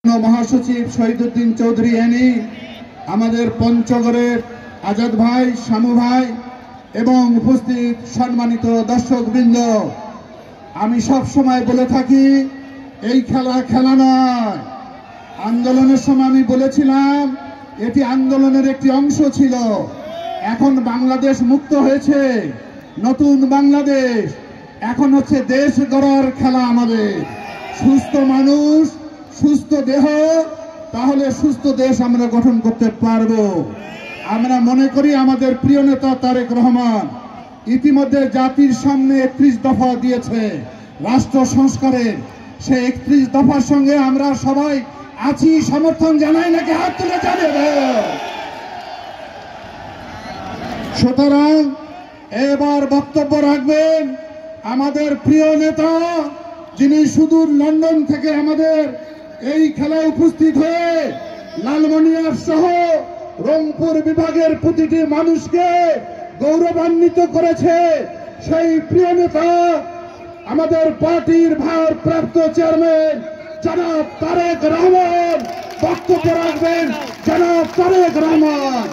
মহাসচিব শহীদুদ্দিন চৌধুরী এনি, আমাদের পঞ্চগড়ের আজাদ ভাই, শামু ভাই এবং উপস্থিত সম্মানিত দর্শকবৃন্দ, আমি সব সময় বলে থাকি এই খেলা খেলা নয়। আন্দোলনের সময় আমি বলেছিলাম এটি আন্দোলনের একটি অংশ ছিল। এখন বাংলাদেশ মুক্ত হয়েছে, নতুন বাংলাদেশ। এখন হচ্ছে দেশ গড়ার খেলা আমাদের। সুস্থ মানুষ, সুস্থ দেহ, তাহলে সুস্থ দেশ আমরা গঠন করতে পারবো। আমরা মনে করি আমাদের প্রিয় নেতা তারেক রহমান ইতিমধ্যে জাতির সামনে 31 দফা দিয়েছে রাষ্ট্র সংস্কারের। সেই 31 দফার সঙ্গে আমরা সবাই আছি, সমর্থন জানাই নাকি হাত তুলে জানিয়ে দেব। সুতরাং এবার বক্তব্য রাখবেন আমাদের প্রিয় নেতা, যিনি সুদূর লন্ডন থেকে আমাদের এই খেলায় উপস্থিত হয়ে লালমনিরহাট সহ রংপুর বিভাগের প্রতিটি মানুষকে গৌরবান্বিত করেছে। সেই প্রিয় নেতা আমাদের পার্টির ভারপ্রাপ্ত চেয়ারম্যান জনাব তারেক রহমান বক্তব্য রাখবেন। জনাব তারেক রহমান।